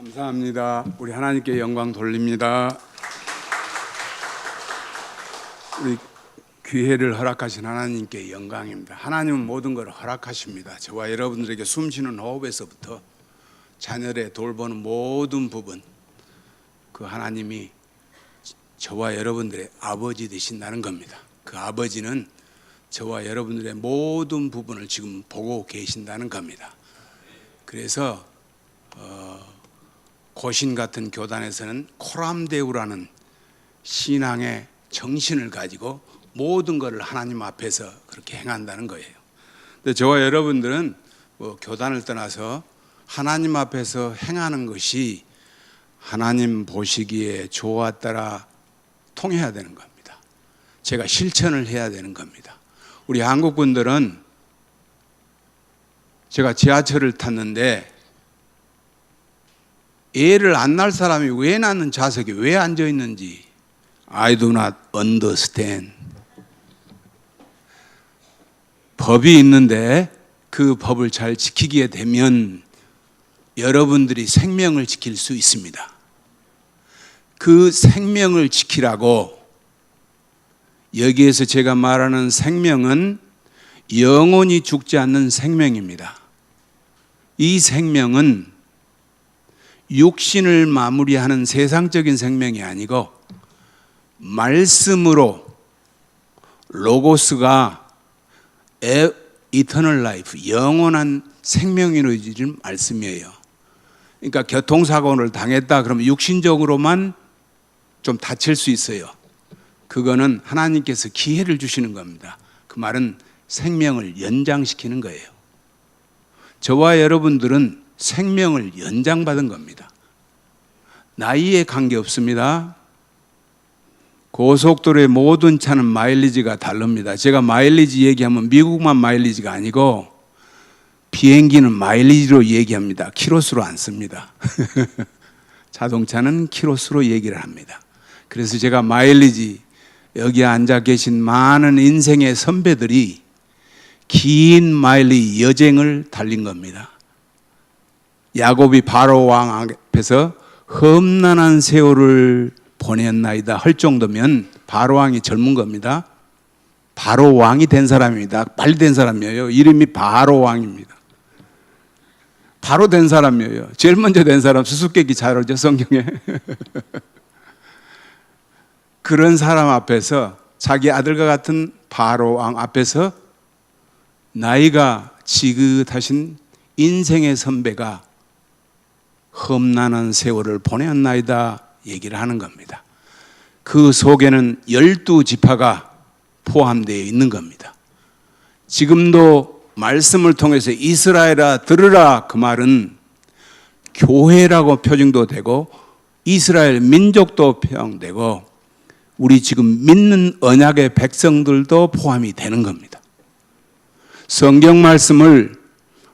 감사합니다. 우리 하나님께 영광 돌립니다. 우리 기회를 허락하신 하나님께 영광입니다. 하나님은 모든 걸 허락하십니다. 저와 여러분들에게 숨쉬는 호흡에서부터 자녀를 돌보는 모든 부분, 그 하나님이 저와 여러분들의 아버지 되신다는 겁니다. 그 아버지는 저와 여러분들의 모든 부분을 지금 보고 계신다는 겁니다. 그래서 고신 같은 교단에서는 코람데우라는 신앙의 정신을 가지고 모든 것을 하나님 앞에서 그렇게 행한다는 거예요. 근데 저와 여러분들은 교단을 떠나서 하나님 앞에서 행하는 것이 하나님 보시기에 좋았더라 통해야 되는 겁니다. 제가 실천을 해야 되는 겁니다. 우리 한국 분들은 제가 지하철을 탔는데 애를 안 낳을 사람이 왜 낳는 좌석에 왜 앉아 있는지 I do not understand. 법이 있는데 그 법을 잘 지키게 되면 여러분들이 생명을 지킬 수 있습니다. 그 생명을 지키라고 여기에서 제가 말하는 생명은 영원히 죽지 않는 생명입니다. 이 생명은 육신을 마무리하는 세상적인 생명이 아니고 말씀으로 로고스가 이터널 라이프, 영원한 생명이 이루어지는 말씀이에요. 그러니까 교통사고를 당했다 그러면 육신적으로만 좀 다칠 수 있어요. 그거는 하나님께서 기회를 주시는 겁니다. 그 말은 생명을 연장시키는 거예요. 저와 여러분들은 생명을 연장받은 겁니다. 나이에 관계없습니다. 고속도로의 모든 차는 마일리지가 다릅니다. 제가 마일리지 얘기하면 미국만 마일리지가 아니고 비행기는 마일리지로 얘기합니다. 키로수로 안 씁니다. 자동차는 키로수로 얘기를 합니다. 그래서 제가 마일리지, 여기 앉아 계신 많은 인생의 선배들이 긴 마일리지 여정을 달린 겁니다. 야곱이 바로 왕 앞에서 험난한 세월을 보냈나이다 할 정도면 바로 왕이 젊은 겁니다. 바로 왕이 된 사람입니다. 빨리 된 사람이에요. 이름이 바로 왕입니다. 바로 된 사람이에요. 제일 먼저 된 사람 수수께끼 잘 알죠, 성경에. 그런 사람 앞에서 자기 아들과 같은 바로 왕 앞에서 나이가 지긋하신 인생의 선배가 험난한 세월을 보냈나이다 얘기를 하는 겁니다. 그 속에는 12지파가 포함되어 있는 겁니다. 지금도 말씀을 통해서 이스라엘아 들으라, 그 말은 교회라고 표징도 되고 이스라엘 민족도 표현되고 우리 지금 믿는 언약의 백성들도 포함이 되는 겁니다. 성경 말씀을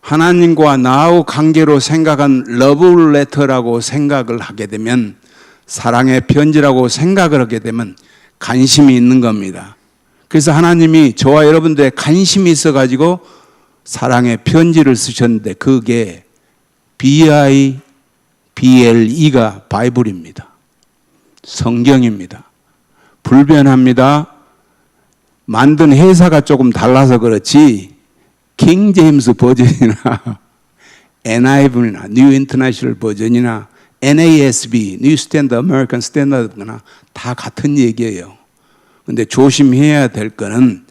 하나님과 나의 관계로 생각한 러브레터라고 생각을 하게 되면, 사랑의 편지라고 생각을 하게 되면 관심이 있는 겁니다. 그래서 하나님이 저와 여러분들의 관심이 있어가지고 사랑의 편지를 쓰셨는데 그게 BIBLE가 바이블입니다. 성경입니다. 불변합니다. 만든 회사가 조금 달라서 그렇지 킹 제임스 버전이나 NIV나 뉴 인터내셔널 버전이나 NASB 뉴 스탠더드 아메리칸 스탠더드나 다 같은 얘기예요. 근데 조심해야 될 거는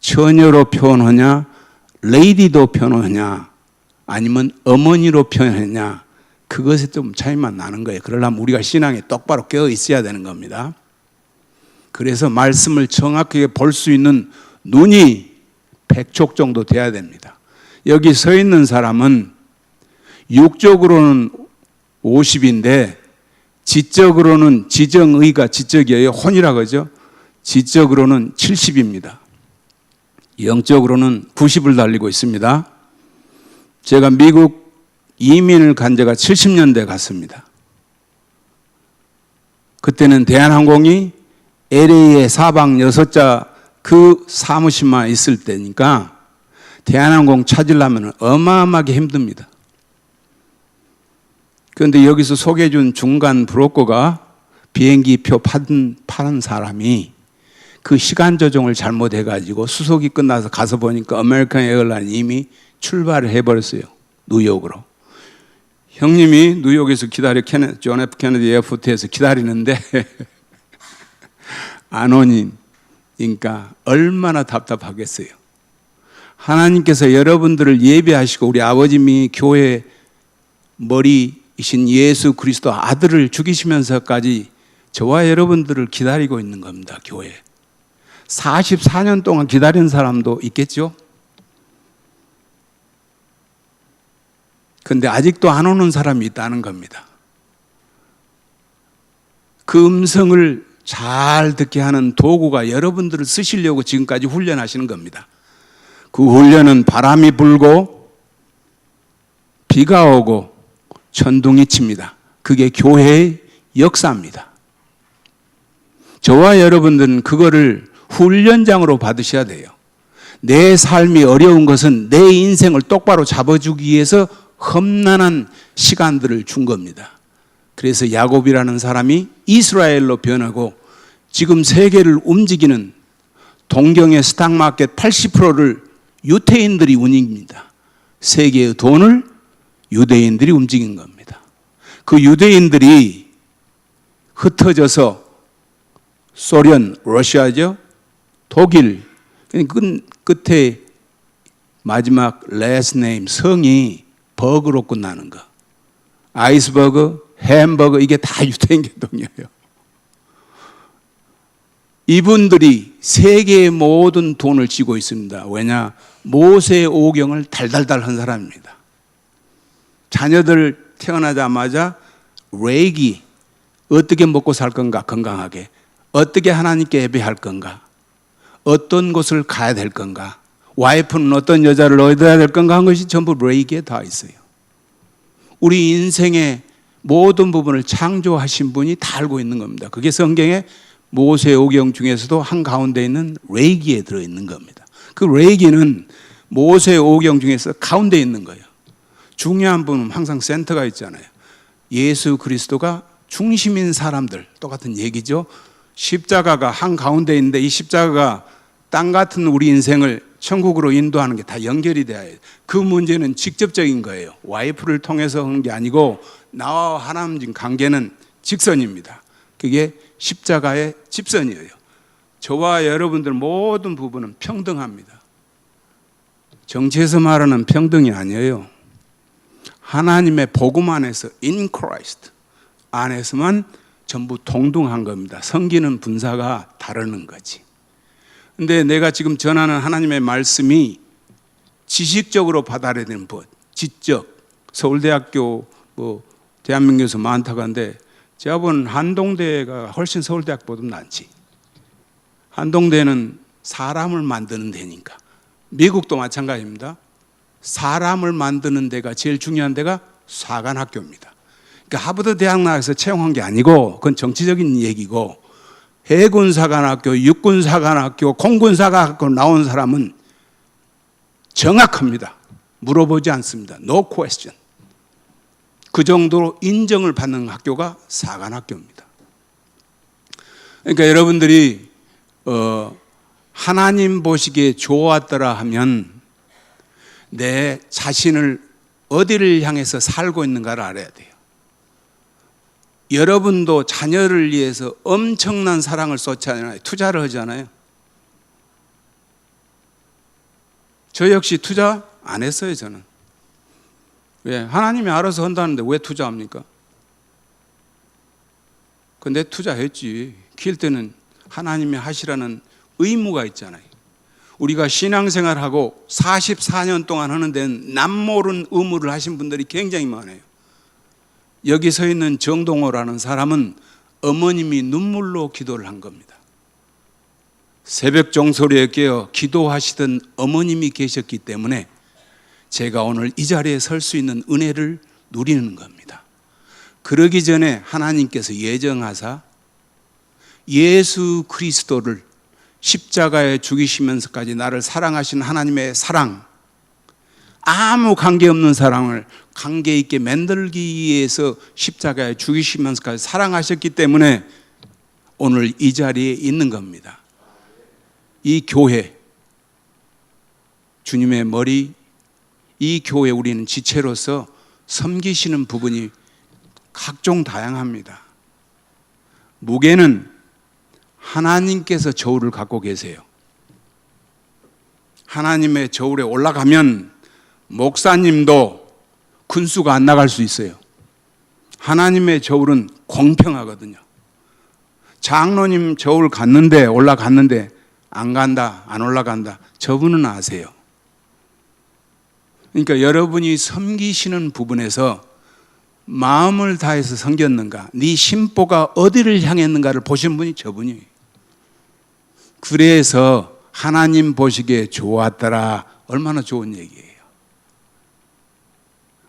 처녀로 표현하냐, 레이디도 표현하냐, 아니면 어머니로 표현하냐, 그것에 좀 차이만 나는 거예요. 그러려면 우리가 신앙에 똑바로 깨어 있어야 되는 겁니다. 그래서 말씀을 정확하게 볼 수 있는 눈이 100쪽 정도 돼야 됩니다. 여기 서 있는 사람은 육적으로는 50인데 지적으로는, 지정의가 지적이에요. 혼이라고 하죠. 지적으로는 70입니다. 영적으로는 90을 달리고 있습니다. 제가 미국 이민을 간 지가 70년대 갔습니다. 그때는 대한항공이 LA에 사방 6자 그 사무실만 있을 때니까 대한항공 찾으려면 어마어마하게 힘듭니다. 그런데 여기서 소개해준 중간 브로커가 비행기표 파는 사람이 그 시간 조정을 잘못해가지고 수속이 끝나서 가서 보니까 아메리칸 에어라인 이미 출발을 해버렸어요. 뉴욕으로. 형님이 뉴욕에서 존 F 케네디 에어포트에서 기다리는데 안 오니, 그러니까 얼마나 답답하겠어요. 하나님께서 여러분들을 예배하시고 우리 아버님이 교회 머리이신 예수 그리스도 아들을 죽이시면서까지 저와 여러분들을 기다리고 있는 겁니다. 교회 44년 동안 기다린 사람도 있겠죠. 그런데 아직도 안 오는 사람이 있다는 겁니다. 그 음성을 잘 듣게 하는 도구가 여러분들을 쓰시려고 지금까지 훈련하시는 겁니다. 그 훈련은 바람이 불고 비가 오고 천둥이 칩니다. 그게 교회의 역사입니다. 저와 여러분들은 그거를 훈련장으로 받으셔야 돼요. 내 삶이 어려운 것은 내 인생을 똑바로 잡아주기 위해서 험난한 시간들을 준 겁니다. 그래서 야곱이라는 사람이 이스라엘로 변하고 지금 세계를 움직이는 동경의 스탁마켓 80%를 유태인들이 운영합니다. 세계의 돈을 유대인들이 움직인 겁니다. 그 유대인들이 흩어져서 소련, 러시아죠, 독일, 끝에 마지막 last name, 성이 버그로 끝나는 거. 아이스버그, 햄버거, 이게 다 유대인 계통이에요. 이분들이 세계의 모든 돈을 쥐고 있습니다. 왜냐? 모세 오경을 달달달 한 사람입니다. 자녀들 태어나자마자 레이기, 어떻게 먹고 살 건가 건강하게, 어떻게 하나님께 예배할 건가, 어떤 곳을 가야 될 건가, 와이프는 어떤 여자를 얻어야 될 건가 한 것이 전부 레이기에 다 있어요. 우리 인생의 모든 부분을 창조하신 분이 다 알고 있는 겁니다. 그게 성경의 모세오경 중에서도 한가운데 있는 레이기에 들어있는 겁니다. 그 레이기는 모세오경 중에서 가운데 있는 거예요. 중요한 분은 항상 센터가 있잖아요. 예수 그리스도가 중심인 사람들, 똑같은 얘기죠. 십자가가 한가운데 있는데 이 십자가가 땅 같은 우리 인생을 천국으로 인도하는 게 다 연결이 돼야 해요. 그 문제는 직접적인 거예요. 와이프를 통해서 하는 게 아니고 나와 하나님 관계는 직선입니다. 그게 십자가의 집선이에요. 저와 여러분들 모든 부분은 평등합니다. 정치에서 말하는 평등이 아니에요. 하나님의 복음 안에서 in Christ 안에서만 전부 동등한 겁니다. 성기는 분사가 다르는 거지. 근데 내가 지금 전하는 하나님의 말씀이 지식적으로 받아들이는 것, 지적, 서울대학교 대한민국에서 많다고 하는데 제가 본 한동대가 훨씬 서울대학보다 낫지. 한동대는 사람을 만드는 데니까. 미국도 마찬가지입니다. 사람을 만드는 데가 제일 중요한 데가 사관학교입니다. 그러니까 하버드 대학 나와서 채용한 게 아니고 그건 정치적인 얘기고, 해군사관학교, 육군사관학교, 공군사관학교 나온 사람은 정확합니다. 물어보지 않습니다. No question. 그 정도로 인정을 받는 학교가 사관학교입니다. 그러니까 여러분들이 하나님 보시기에 좋았더라 하면 내 자신을 어디를 향해서 살고 있는가를 알아야 돼요. 여러분도 자녀를 위해서 엄청난 사랑을 쏟잖아요. 투자를 하잖아요. 저 역시 투자 안 했어요, 저는. 왜? 하나님이 알아서 한다는데 왜 투자합니까? 근데 투자했지. 키울 때는 하나님이 하시라는 의무가 있잖아요. 우리가 신앙생활하고 44년 동안 하는 데는 남모른 의무를 하신 분들이 굉장히 많아요. 여기 서 있는 정동호라는 사람은 어머님이 눈물로 기도를 한 겁니다. 새벽 종소리에 깨어 기도하시던 어머님이 계셨기 때문에 제가 오늘 이 자리에 설 수 있는 은혜를 누리는 겁니다. 그러기 전에 하나님께서 예정하사 예수 그리스도를 십자가에 죽이시면서까지 나를 사랑하신 하나님의 사랑, 아무 관계없는 사랑을 관계 있게 만들기 위해서 십자가에 죽이시면서까지 사랑하셨기 때문에 오늘 이 자리에 있는 겁니다. 이 교회, 주님의 머리, 이 교회 우리는 지체로서 섬기시는 부분이 각종 다양합니다. 무게는 하나님께서 저울을 갖고 계세요. 하나님의 저울에 올라가면 목사님도 군수가 안 나갈 수 있어요. 하나님의 저울은 공평하거든요. 장로님 저울 갔는데 올라갔는데 안 간다, 안 올라간다. 저분은 아세요. 그러니까 여러분이 섬기시는 부분에서 마음을 다해서 섬겼는가, 네 심보가 어디를 향했는가를 보신 분이 저분이에요. 그래서 하나님 보시기에 좋았더라. 얼마나 좋은 얘기예요.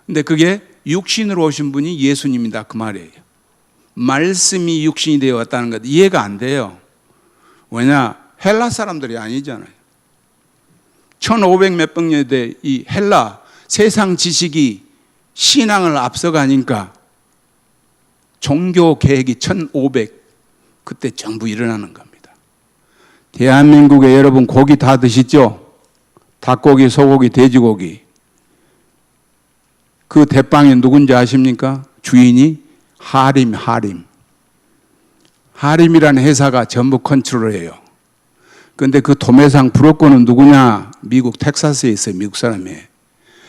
근데 그게 육신으로 오신 분이 예수님이다 그 말이에요. 말씀이 육신이 되어 왔다는 것 이해가 안 돼요. 왜냐? 헬라 사람들이 아니잖아요. 1500 몇백 년대 이 헬라 세상 지식이 신앙을 앞서가니까 종교 계획이 1500 그때 전부 일어나는 겁니다. 대한민국에 여러분 고기 다 드시죠? 닭고기, 소고기, 돼지고기. 그 대빵이 누군지 아십니까? 주인이 하림이라는 회사가 전부 컨트롤해요. 그런데 그 도매상 브로커는 누구냐? 미국 텍사스에 있어요. 미국 사람이에요.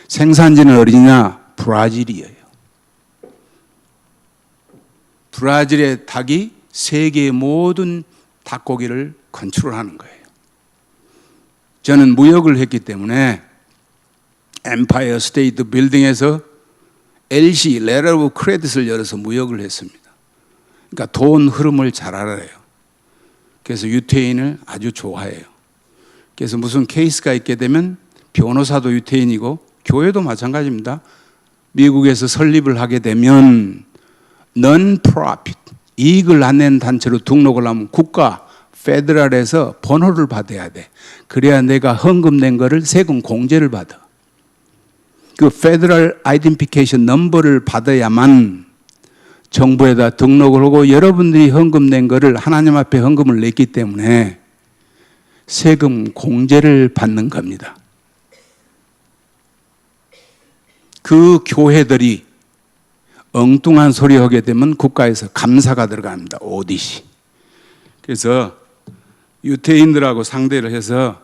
생산지는 어디냐? 브라질이에요. 브라질의 닭이 세계의 모든 닭고기를 컨트롤하는 거예요. 저는 무역을 했기 때문에 엠파이어 스테이트 빌딩에서 LC, 레터 오브 크레딧을 열어서 무역을 했습니다. 그러니까 돈 흐름을 잘 알아요. 그래서 유태인을 아주 좋아해요. 그래서 무슨 케이스가 있게 되면 변호사도 유태인이고 교회도 마찬가지입니다. 미국에서 설립을 하게 되면 non-profit, 이익을 안 내는 단체로 등록을 하면 국가, 페더럴에서 번호를 받아야 돼. 그래야 내가 헌금 낸 거를 세금 공제를 받아. 그 페더럴 아이덴티피케이션 넘버를 받아야만 정부에다 등록을 하고 여러분들이 헌금 낸 거를 하나님 앞에 헌금을 냈기 때문에 세금 공제를 받는 겁니다. 그 교회들이 엉뚱한 소리 하게 되면 국가에서 감사가 들어갑니다. 오디시. 그래서 유태인들하고 상대를 해서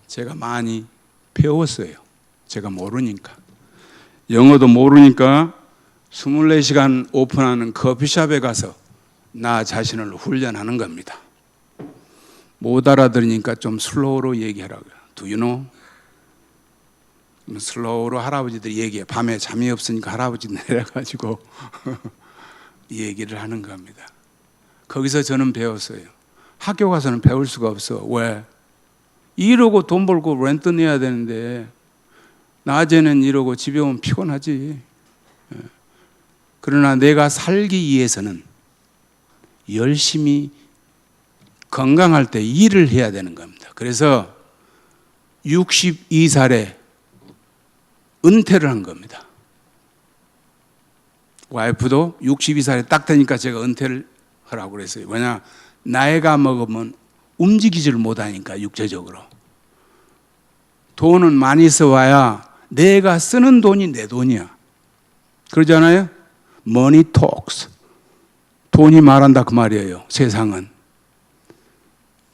제가 많이 배웠어요. 제가 모르니까. 영어도 모르니까 24시간 오픈하는 커피숍에 가서 나 자신을 훈련하는 겁니다. 못 알아들으니까 좀 슬로우로 얘기하라고요. Do you know? 슬로우로 할아버지들이 얘기해. 밤에 잠이 없으니까 할아버지 내려가지고 얘기를 하는 겁니다. 거기서 저는 배웠어요. 학교 가서는 배울 수가 없어. 왜? 이러고 돈 벌고 렌트 내야 되는데 낮에는 이러고 집에 오면 피곤하지. 그러나 내가 살기 위해서는 열심히 건강할 때 일을 해야 되는 겁니다. 그래서 62살에 은퇴를 한 겁니다. 와이프도 62살에 딱 되니까 제가 은퇴를 하라고 그랬어요. 왜냐? 나이가 먹으면 움직이지를 못하니까 육체적으로. 돈은 많이 써와야 내가 쓰는 돈이 내 돈이야. 그러잖아요? Money talks. 돈이 말한다 그 말이에요. 세상은.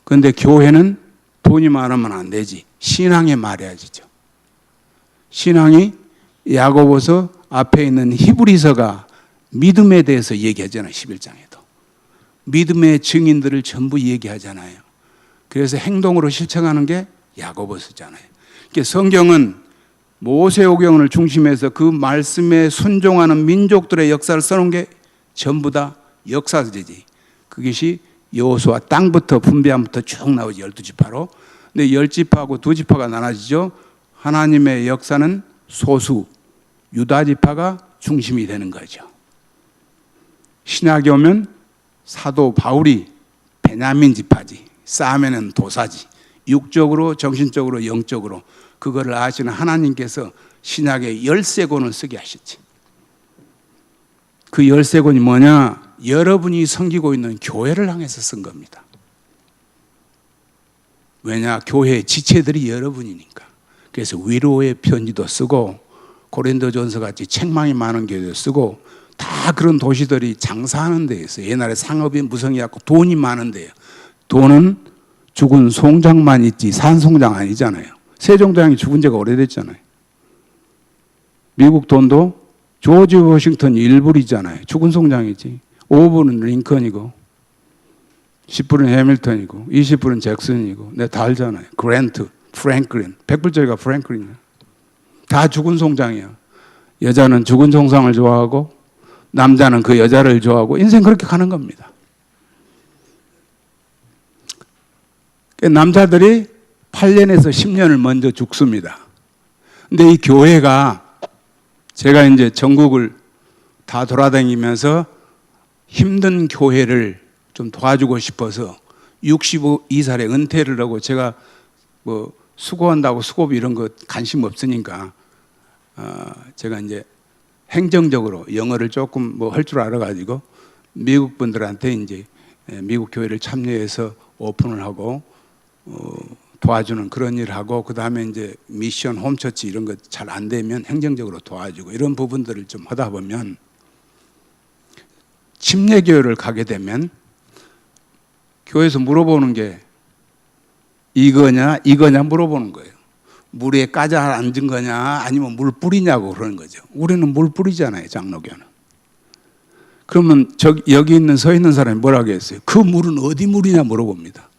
그런데 교회는 돈이 말하면 안 되지. 신앙에 말해야지죠. 신앙이 야고보서 앞에 있는 히브리서가 믿음에 대해서 얘기하잖아요. 11장에도. 믿음의 증인들을 전부 얘기하잖아요. 그래서 행동으로 실천하는 게 야고보서잖아요. 그러니까 성경은 모세오경을 중심해서 그 말씀에 순종하는 민족들의 역사를 써놓은 게 전부 다 역사지지. 그것이 여호수아 땅부터 분배함부터 쭉 나오지 12지파로. 근데 10지파하고 2지파가 나눠지죠. 하나님의 역사는 소수, 유다지파가 중심이 되는 거죠. 신약에 오면 사도 바울이 베냐민 지파지, 싸움에는 도사지, 육적으로, 정신적으로, 영적으로 그거를 아시는 하나님께서 신약에 13권을 쓰게 하셨지. 그 13권이 뭐냐? 여러분이 섬기고 있는 교회를 향해서 쓴 겁니다. 왜냐? 교회의 지체들이 여러분이니까. 그래서 위로의 편지도 쓰고 고린도전서 같이 책망이 많은 교회도 쓰고 다 그런 도시들이 장사하는 데에 있어요. 옛날에 상업이 무성해갖고 돈이 많은 데요. 돈은 죽은 송장만 있지 산 송장 아니잖아요. 세종대왕이 죽은 지가 오래됐잖아요. 미국 돈도 조지 워싱턴 1불이잖아요. 죽은 송장이지. 5불은 링컨이고 10불은 해밀턴이고 20불은 잭슨이고 내가 다 알잖아요. 그랜트, 프랭클린. 100불짜리가 프랭클린이야. 다 죽은 송장이야. 여자는 죽은 송장을 좋아하고 남자는 그 여자를 좋아하고 인생 그렇게 가는 겁니다. 남자들이 8년에서 10년을 먼저 죽습니다. 근데 이 교회가 제가 이제 전국을 다 돌아다니면서 힘든 교회를 좀 도와주고 싶어서 62살에 은퇴를 하고 제가 뭐 수고한다고 수고비 이런 거 관심 없으니까 제가 이제 행정적으로 영어를 조금 뭐 할 줄 알아가지고 미국 분들한테 이제 미국 교회를 참여해서 오픈을 하고 도와주는 그런 일을 하고 그 다음에 이제 미션 홈처치 이런 거 잘 안 되면 행정적으로 도와주고 이런 부분들을 좀 하다 보면 침례교회를 가게 되면 교회에서 물어보는 게 이거냐 물어보는 거예요. 물에 까자 앉은 거냐 아니면 물 뿌리냐고 그러는 거죠. 우리는 물 뿌리잖아요. 장로교는. 그러면 여기 서 있는 사람이 뭐라고 했어요? 그 물은 어디 물이냐 물어봅니다.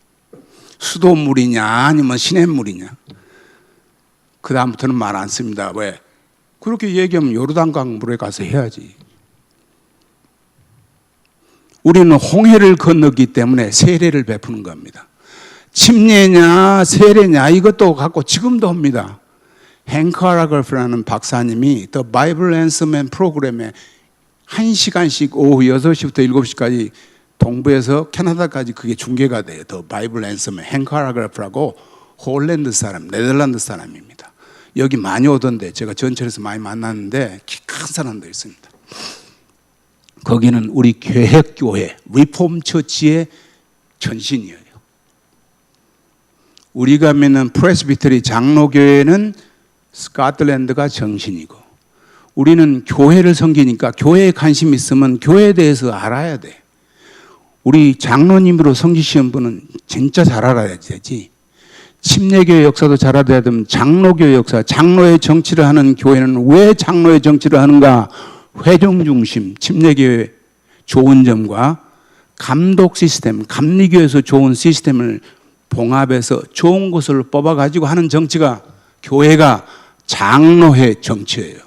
수도물이냐 아니면 시냇물이냐. 그 다음부터는 말 안 씁니다. 왜? 그렇게 얘기하면 요르단강 물에 가서 해야지. 우리는 홍해를 건너기 때문에 세례를 베푸는 겁니다. 침례냐 세례냐 이것도 갖고 지금도 합니다. 헨크 하라글프라는 박사님이 The Bible Answerman 프로그램에 1시간씩 오후 6시부터 7시까지 동부에서 캐나다까지 그게 중계가 돼요. The Bible Answerman 헨크 하라글프라고 홀랜드 사람, 네덜란드 사람입니다. 여기 많이 오던데 제가 전철에서 많이 만났는데 키 큰 사람도 있습니다. 거기는 우리 계획교회 리폼 처치의 전신이에요. 우리가 믿는 프레스비터리 장로교회는 스코틀랜드가 정신이고 우리는 교회를 섬기니까 교회에 관심 있으면 교회에 대해서 알아야 돼. 우리 장로님으로 섬기시는 분은 진짜 잘 알아야 되지. 침례교회 역사도 잘 알아야 되면 장로교회 역사, 장로의 정치를 하는 교회는 왜 장로의 정치를 하는가? 회종 중심, 침례교회 좋은 점과 감독 시스템, 감리교에서 좋은 시스템을 봉합해서 좋은 것을 뽑아가지고 하는 정치가 교회가 장로회 정치예요.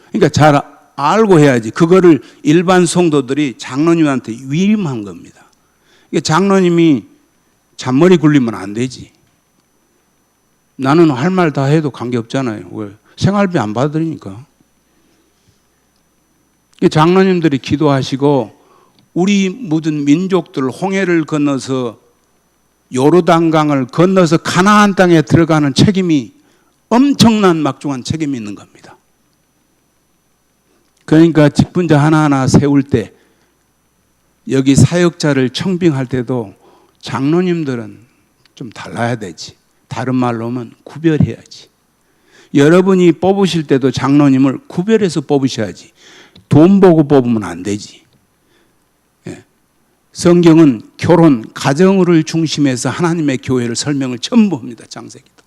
그러니까 잘 알고 해야지. 그거를 일반 성도들이 장로님한테 위임한 겁니다. 그러니까 장로님이 잔머리 굴리면 안 되지. 나는 할 말 다 해도 관계없잖아요. 왜? 생활비 안 받으니까. 장로님들이 기도하시고 우리 모든 민족들 홍해를 건너서 요르단강을 건너서 가나안 땅에 들어가는 책임이 엄청난 막중한 책임이 있는 겁니다. 그러니까 직분자 하나하나 세울 때 여기 사역자를 청빙할 때도 장로님들은 좀 달라야 되지. 다른 말로 하면 구별해야지. 여러분이 뽑으실 때도 장로님을 구별해서 뽑으셔야지. 돈 보고 뽑으면 안 되지. 성경은 결혼, 가정을 중심해서 하나님의 교회를 설명을 전부 합니다. 창세기도.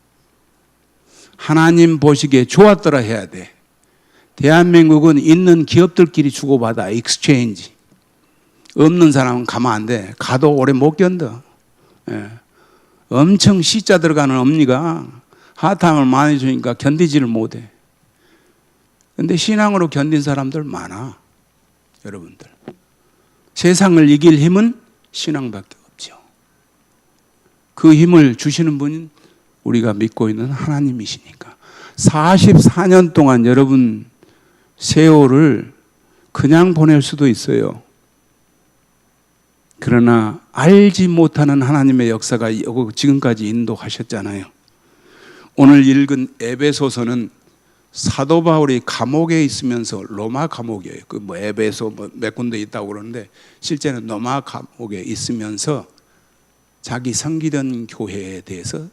하나님 보시기에 좋았더라 해야 돼. 대한민국은 있는 기업들끼리 주고받아. 익스체인지. 없는 사람은 가면 안 돼. 가도 오래 못 견뎌. 엄청 C자 들어가는 엄니가 하탐을 많이 주니까 견디지를 못해. 근데 신앙으로 견딘 사람들 많아. 여러분들. 세상을 이길 힘은 신앙밖에 없죠. 그 힘을 주시는 분은 우리가 믿고 있는 하나님이시니까. 44년 동안 여러분 세월을 그냥 보낼 수도 있어요. 그러나 알지 못하는 하나님의 역사가 지금까지 인도하셨잖아요. 오늘 읽은 에베소서는 사도 바울이 감옥에 있으면서, 로마 감옥이에요. 그 뭐 에베소 몇 군데 있다고 그러는데 실제는 로마 감옥에 있으면서 자기 섬기던 교회에 대해서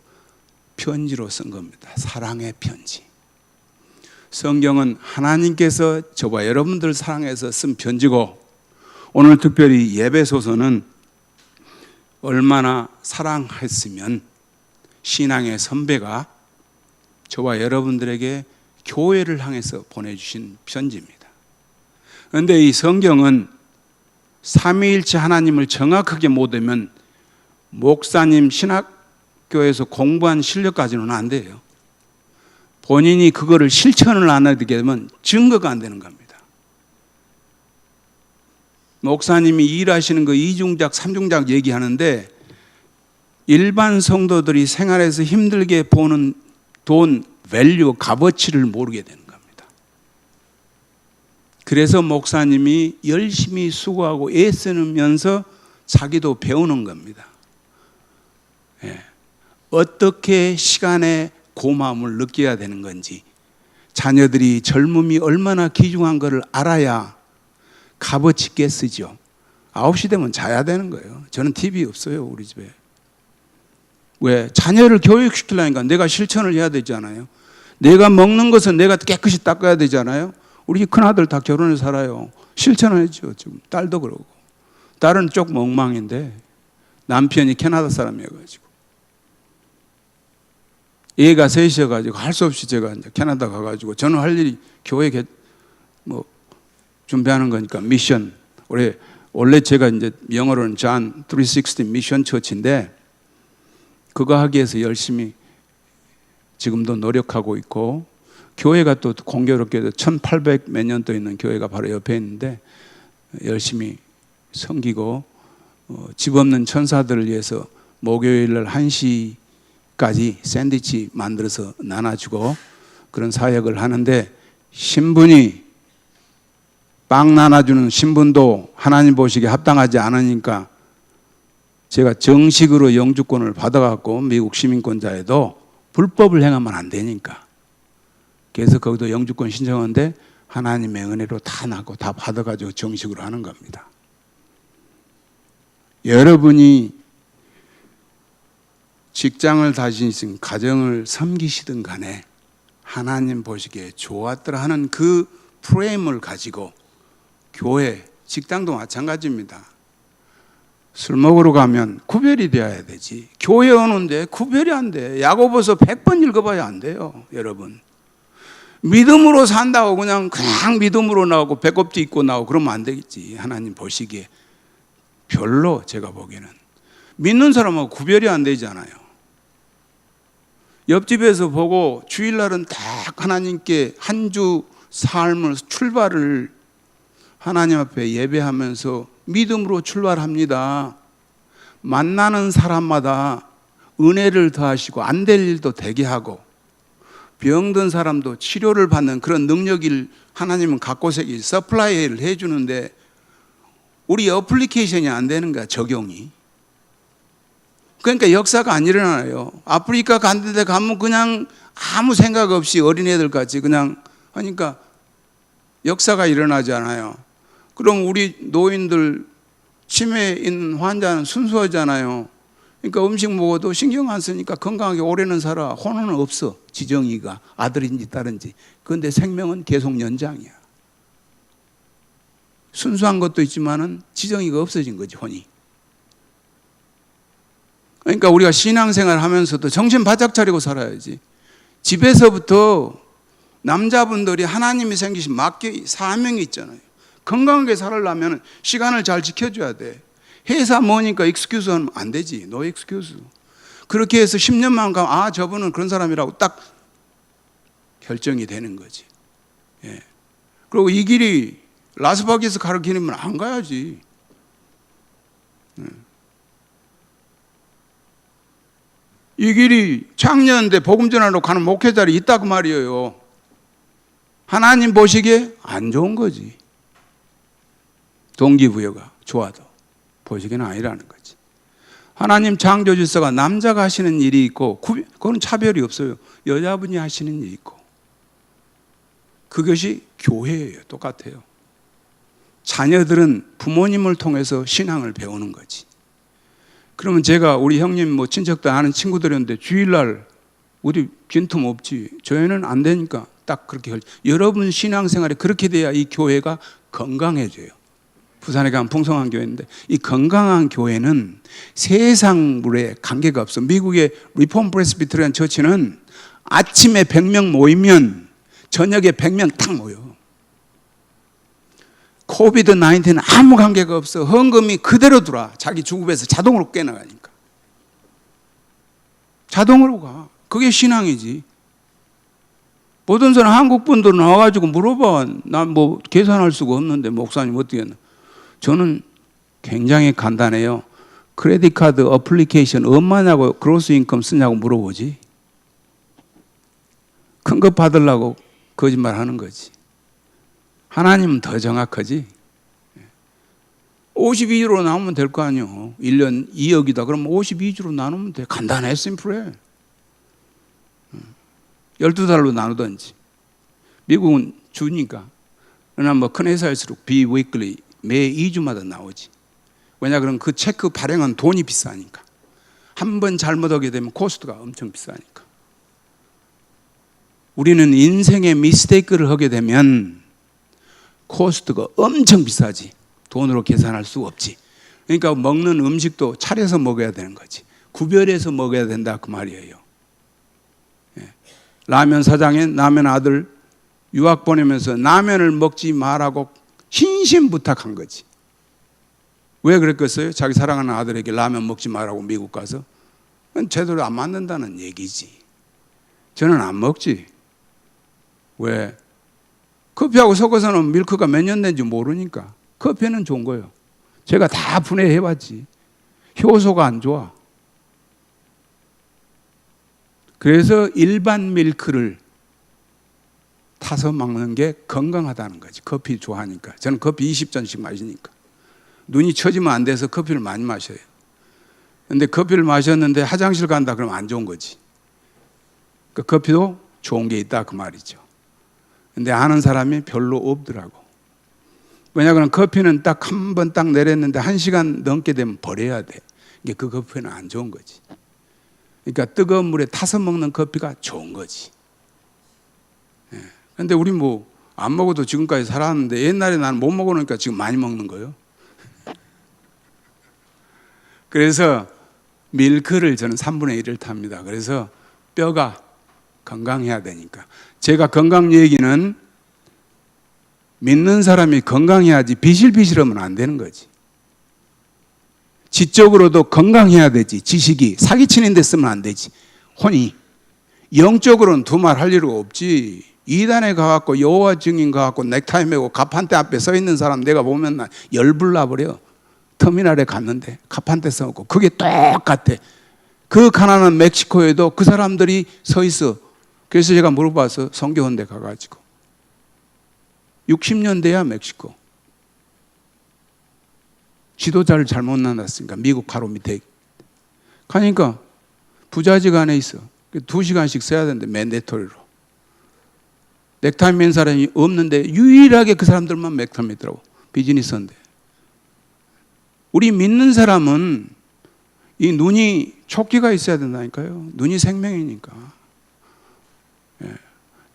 편지로 쓴 겁니다. 사랑의 편지. 성경은 하나님께서 저와 여러분들 사랑해서 쓴 편지고, 오늘 특별히 예배소서는 얼마나 사랑했으면 신앙의 선배가 저와 여러분들에게 교회를 향해서 보내주신 편지입니다. 그런데 이 성경은 삼위일체 하나님을 정확하게 못 알면 목사님 신학교에서 공부한 실력까지는 안 돼요. 본인이 그거를 실천을 안 하게 되면 증거가 안 되는 겁니다. 목사님이 일하시는 거 이중작, 삼중작 얘기하는데 일반 성도들이 생활에서 힘들게 보는 돈, 밸류, 값어치를 모르게 되는 겁니다. 그래서 목사님이 열심히 수고하고 애쓰면서 자기도 배우는 겁니다. 예. 어떻게 시간의 고마움을 느껴야 되는 건지, 자녀들이 젊음이 얼마나 귀중한 것을 알아야 값어치 있게 쓰죠. 9시 되면 자야 되는 거예요. 저는 TV 없어요, 우리 집에. 왜? 자녀를 교육시키려니까 내가 실천을 해야 되잖아요. 내가 먹는 것은 내가 깨끗이 닦아야 되잖아요. 우리 큰아들 다 결혼해 살아요. 실천을 했죠. 지금 딸도 그러고. 딸은 조금 엉망인데 남편이 캐나다 사람이어가지고 애가 셋이어가지고 할 수 없이 제가 이제 캐나다 가가지고, 저는 할 일이 교회 뭐 준비하는 거니까 미션. 원래 제가 이제 영어로는 John 360 미션 처치인데 그거 하기 위해서 열심히 지금도 노력하고 있고, 교회가 또 공교롭게도 1800 몇 년도 있는 교회가 바로 옆에 있는데 열심히 섬기고, 집 없는 천사들을 위해서 목요일 1시까지 샌드위치 만들어서 나눠주고 그런 사역을 하는데, 신분이 빵 나눠주는 신분도 하나님 보시기에 합당하지 않으니까 제가 정식으로 영주권을 받아갖고 미국 시민권자에도 불법을 행하면 안 되니까, 그래서 거기도 영주권 신청하는데 하나님의 은혜로 다 나고 다 받아가지고 정식으로 하는 겁니다. 여러분이 직장을 다니시든 가정을 섬기시든 간에 하나님 보시기에 좋았더라 하는 그 프레임을 가지고, 교회, 직장도 마찬가지입니다. 술 먹으러 가면 구별이 되어야 되지. 교회 오는데 구별이 안 돼. 야고보서 100번 읽어봐야 안 돼요, 여러분. 믿음으로 산다고 그냥 믿음으로 나오고 배꼽도 입고 나오고 그러면 안 되겠지. 하나님 보시기에 별로, 제가 보기에는 믿는 사람하고 구별이 안 되잖아요. 옆집에서 보고 주일날은 딱 하나님께 한 주 삶을 출발을 하나님 앞에 예배하면서 믿음으로 출발합니다. 만나는 사람마다 은혜를 더하시고 안 될 일도 되게 하고 병든 사람도 치료를 받는 그런 능력을 하나님은 갖고서 서플라이를 해주는데 우리 어플리케이션이 안 되는 거야, 적용이. 그러니까 역사가 안 일어나요. 아프리카 간 데 가면 그냥 아무 생각 없이 어린애들 같이 그냥 하니까 역사가 일어나지 않아요. 그럼 우리 노인들, 치매 있는 환자는 순수하잖아요. 그러니까 음식 먹어도 신경 안 쓰니까 건강하게 오래는 살아. 혼은 없어, 지정이가 아들인지 딸인지. 그런데 생명은 계속 연장이야. 순수한 것도 있지만은 지정이가 없어진 거지, 혼이. 그러니까 우리가 신앙생활 하면서도 정신 바짝 차리고 살아야지. 집에서부터 남자분들이 하나님이 생기신 맡겨 사명이 있잖아요. 건강하게 살려면 시간을 잘 지켜줘야 돼. 회사 뭐니까 익스큐즈 하면 안 되지. 노 익스큐즈. 그렇게 해서 10년만 가면 아, 저분은 그런 사람이라고 딱 결정이 되는 거지. 예. 그리고 이 길이 라스베가스 가르치면 안 가야지. 예. 이 길이 창녀인데 복음 전하러 가는 목회자리 있다고 말이에요. 하나님 보시기에 안 좋은 거지. 동기부여가 좋아도 보시기에는 아니라는 거지. 하나님 창조 질서가 남자가 하시는 일이 있고 그건 차별이 없어요. 여자분이 하시는 일이 있고 그것이 교회예요. 똑같아요. 자녀들은 부모님을 통해서 신앙을 배우는 거지. 그러면 제가 우리 형님 뭐 친척들 아는 친구들이었는데 주일날 우리 빈틈 없지. 저희는 안 되니까 딱 그렇게 여러분 신앙생활이 그렇게 돼야 이 교회가 건강해져요. 부산에 가면 풍성한 교회인데 이 건강한 교회는 세상 물에 관계가 없어. 미국의 리폼 프레스비테리안 처치는 아침에 100명 모이면 저녁에 100명 딱 모여. 코비드 19는 아무 관계가 없어. 헌금이 그대로 들어와. 자기 주급에서 자동으로 깨나가니까. 자동으로 가. 그게 신앙이지. 모든 사람 한국 분들 나와가지고 물어봐. 난 뭐 계산할 수가 없는데 목사님 어떻게 했나? 저는 굉장히 간단해요. 크레딧 카드 어플리케이션 얼마냐고 그로스 인컴 쓰냐고 물어보지. 큰 거 받으려고 거짓말 하는 거지. 하나님은 더 정확하지. 52주로 나누면 될 거 아니에요. 1년 2억이다. 그럼 52주로 나누면 돼. 간단해, 심플해. 12달로 나누든지. 미국은 주니까. 그러나 뭐 큰 회사일수록 비위클리 매 2주마다 나오지. 왜냐 그러면 그 체크 발행은 돈이 비싸니까. 한 번 잘못하게 되면 코스트가 엄청 비싸니까. 우리는 인생의 미스테이크를 하게 되면 코스트가 엄청 비싸지. 돈으로 계산할 수 없지. 그러니까 먹는 음식도 차려서 먹어야 되는 거지. 구별해서 먹어야 된다 그 말이에요. 라면 사장에 라면 아들 유학 보내면서 라면을 먹지 말라고 신신 부탁한 거지. 왜 그랬겠어요? 자기 사랑하는 아들에게 라면 먹지 말라고 미국 가서. 그건 제대로 안 맞는다는 얘기지. 저는 안 먹지. 왜? 커피하고 섞어서는 밀크가 몇 년 된지 모르니까. 커피는 좋은 거예요. 제가 다 분해해봤지. 효소가 안 좋아. 그래서 일반 밀크를 타서 먹는 게 건강하다는 거지. 커피 좋아하니까. 저는 커피 20잔씩 마시니까. 눈이 처지면 안 돼서 커피를 많이 마셔요. 근데 커피를 마셨는데 화장실 간다 그러면 안 좋은 거지. 그 커피도 좋은 게 있다 그 말이죠. 근데 아는 사람이 별로 없더라고. 왜냐하면 커피는 딱 한 번 딱 내렸는데 1시간 넘게 되면 버려야 돼. 이게 그 커피는 안 좋은 거지. 그러니까 뜨거운 물에 타서 먹는 커피가 좋은 거지. 근데 우리 뭐 안 먹어도 지금까지 살았는데 옛날에 나는 못 먹으니까 지금 많이 먹는 거예요. 그래서 밀크를 저는 3분의 1을 탑니다. 그래서 뼈가 건강해야 되니까. 제가 건강 얘기는 믿는 사람이 건강해야지 비실비실하면 안 되는 거지. 지적으로도 건강해야 되지. 지식이 사기치는 데 쓰면 안 되지. 혼이. 영적으로는 두말 할 일이 없지. 이단에 가갖고 여호와 증인 가갖고 넥타이 메고 가판대 앞에 서 있는 사람 내가 보면 나 열불 나버려. 터미널에 갔는데 가판대 서고 그게 똑같아. 그 가난한 멕시코에도 그 사람들이 서 있어. 그래서 제가 물어봐서 선교원대 가가지고 60년 돼야 멕시코. 지도자를 잘못 만났으니까 미국 바로 밑에 가니까 부자지간에 있어. 2시간씩 써야 되는데 맨데토리로. 넥타이 맨 사람이 없는데 유일하게 그 사람들만 넥타이 매더라고. 비즈니스인데. 우리 믿는 사람은 이 눈이 촉기가 있어야 된다니까요. 눈이 생명이니까.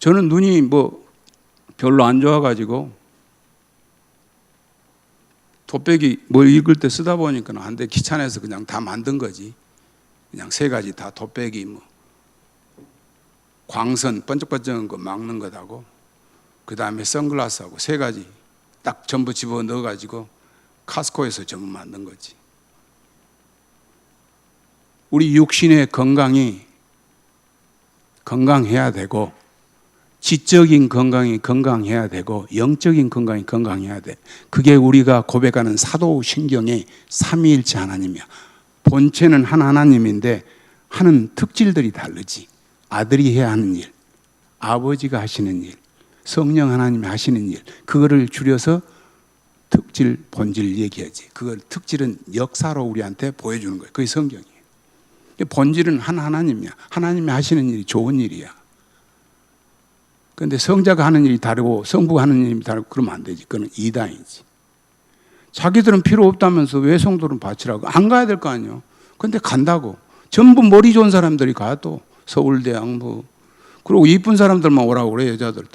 저는 눈이 뭐 별로 안 좋아가지고 돋배기 뭐 읽을 때 쓰다 보니까 안 돼. 귀찮아서 그냥 다 만든 거지. 그냥 3가지 다 돋배기 뭐 광선 번쩍번쩍한 거 막는 거다고 그 다음에 선글라스하고 3가지 딱 전부 집어넣어가지고 카스코에서 전부 만든 거지. 우리 육신의 건강이 건강해야 되고 지적인 건강이 건강해야 되고 영적인 건강이 건강해야 돼. 그게 우리가 고백하는 사도신경의 삼위일체 하나님이야. 본체는 한 하나님인데 하는 특질들이 다르지. 아들이 해야 하는 일, 아버지가 하시는 일, 성령 하나님이 하시는 일, 그거를 줄여서 특질, 본질 얘기하지. 그걸 특질은 역사로 우리한테 보여주는 거예요. 그게 성경이에요. 본질은 한 하나님이야. 하나님이 하시는 일이 좋은 일이야. 그런데 성자가 하는 일이 다르고 성부가 하는 일이 다르고 그러면 안 되지. 그건 이단이지. 자기들은 필요 없다면서 왜 성도는 바치라고? 안 가야 될 거 아니에요. 근데 간다고. 전부 머리 좋은 사람들이 가 또. 서울대학 뭐. 그리고 이쁜 사람들만 오라고 그래, 여자들도.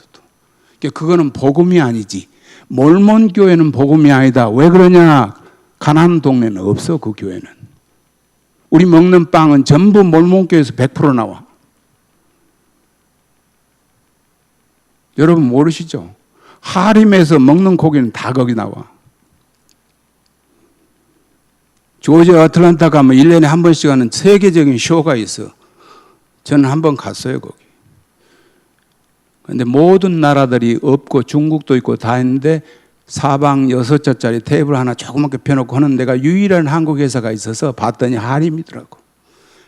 그러니까 그거는 복음이 아니지. 몰몬 교회는 복음이 아니다. 왜 그러냐? 가난한 동네는 없어, 그 교회는. 우리 먹는 빵은 전부 몰몬 교회에서 100% 나와. 여러분 모르시죠? 하림에서 먹는 고기는 다 거기 나와. 조지아 애틀랜타 가면 1년에 한 번씩 하는 세계적인 쇼가 있어. 저는 한 번 갔어요, 거기. 근데 모든 나라들이 없고 중국도 있고 다 있는데 사방 6자짜리 테이블 하나 조그맣게 펴놓고 하는 데가 유일한 한국 회사가 있어서 봤더니 하림이더라고.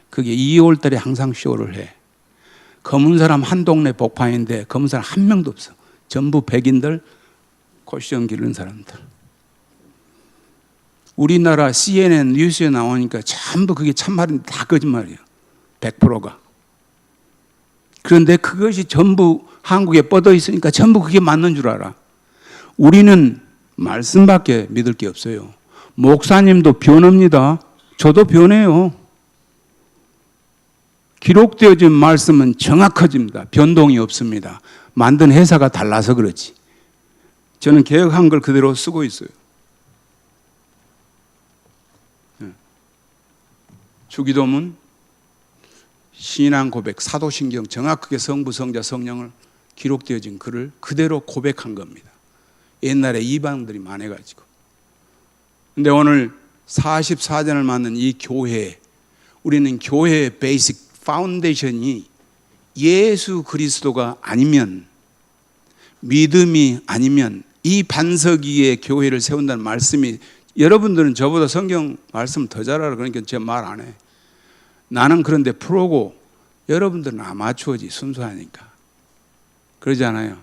그게 2월 달에 항상 쇼를 해. 검은 사람 한 동네 복판인데 검은 사람 한 명도 없어. 전부 백인들, 코션 기른 사람들. 우리나라 CNN 뉴스에 나오니까 전부 그게 참말인데 다 거짓말이에요. 100%가. 그런데 그것이 전부 한국에 뻗어 있으니까 전부 그게 맞는 줄 알아. 우리는 말씀밖에 믿을 게 없어요. 목사님도 변합니다. 저도 변해요. 기록되어진 말씀은 정확해집니다. 변동이 없습니다. 만든 회사가 달라서 그렇지. 저는 개혁한 걸 그대로 쓰고 있어요. 주기도문, 신앙 고백, 사도신경 정확하게 성부, 성자, 성령을 기록되어진 글을 그대로 고백한 겁니다. 옛날에 이방들이 많아가지고. 근데 오늘 44전을 맞는 이 교회, 우리는 교회의 베이직 파운데이션이 예수 그리스도가 아니면, 믿음이 아니면 이 반석 위에 교회를 세운다는 말씀이, 여러분들은 저보다 성경 말씀 더 잘 알아. 그러니까 제 말 안 해. 나는 그런데 프로고 여러분들은 아마추어지, 순수하니까. 그러지 않아요?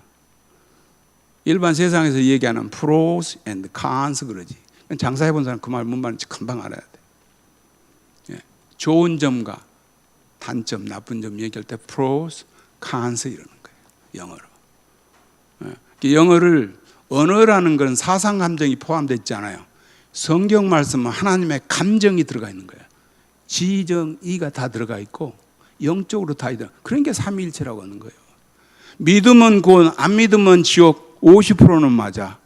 일반 세상에서 얘기하는 pros and cons 그러지. 장사해본 사람 그 말 뭔 말인지 금방 알아야 돼. 예. 좋은 점과 단점, 나쁜 점 얘기할 때 pros, cons 이러는 거예요. 영어로. 예. 영어를, 언어라는 건 사상 감정이 포함되어 있지 않아요. 성경 말씀은 하나님의 감정이 들어가 있는 거예요. 지정, 이가 다 들어가 있고 영적으로 다 있다. 그러니까 삼위일체라고 하는 거예요. 믿으면 곧, 안 믿으면 지옥 50%는 맞아.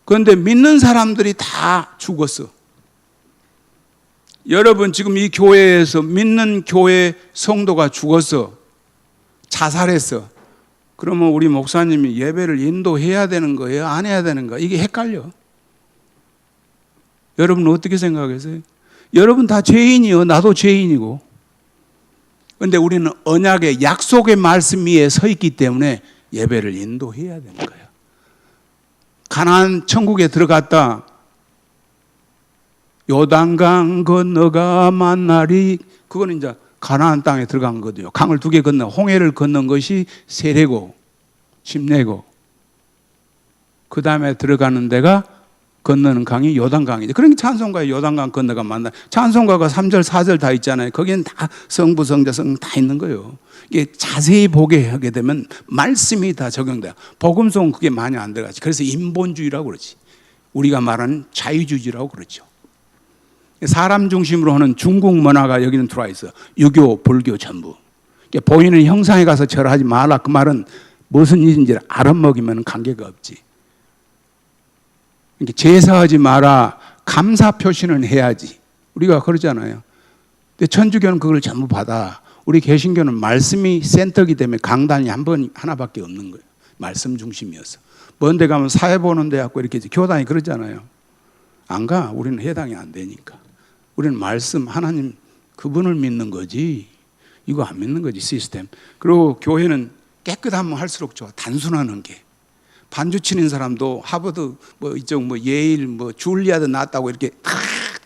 그런데 믿는 사람들이 다 죽었어. 여러분 지금 이 교회에서 믿는 교회 성도가 죽었어. 자살했어. 그러면 우리 목사님이 예배를 인도해야 되는 거예요? 안 해야 되는 거예요? 이게 헷갈려. 여러분은 어떻게 생각하세요? 여러분 다 죄인이요. 나도 죄인이고. 그런데 우리는 언약의 약속의 말씀 위에 서 있기 때문에 예배를 인도해야 되는 거예요. 가나안 천국에 들어갔다. 요단강 건너가 만나리. 그거는 이제 가나안 땅에 들어간 거거든요. 강을 2개 건너, 홍해를 건넌 것이 세례고 침례고, 그 다음에 들어가는 데가, 건너는 강이 요단강이죠. 그러니까 찬송가에 요단강 건너가 만나. 찬송가가 3절, 4절 다 있잖아요. 거기는 다 성부, 성자, 성령 다 있는 거예요. 이게 자세히 보게 하게 되면 말씀이 다 적용돼요. 복음송은 그게 많이 안 들어가지. 그래서 인본주의라고 그러지. 우리가 말하는 자유주의라고 그러죠. 사람 중심으로 하는 중국 문화가 여기는 들어와 있어. 유교, 불교 전부. 보이는 형상에 가서 절하지 말라. 그 말은 무슨 일인지를 알아먹으면 관계가 없지. 제사하지 마라. 감사 표시는 해야지. 우리가 그러잖아요. 근데 천주교는 그걸 전부 받아. 우리 개신교는 말씀이 센터이기 때문에 강단이 하나밖에 없는 거예요. 말씀 중심이어서. 먼 데 가면 사회 보는 데 갖고 이렇게 교단이 그러잖아요. 안 가. 우리는 해당이 안 되니까. 우리는 말씀, 하나님 그분을 믿는 거지. 이거 안 믿는 거지, 시스템. 그리고 교회는 깨끗하면 할수록 좋아. 단순하는 게. 반주 치는 사람도 하버드, 이쪽 예일, 줄리아드 났다고 이렇게 탁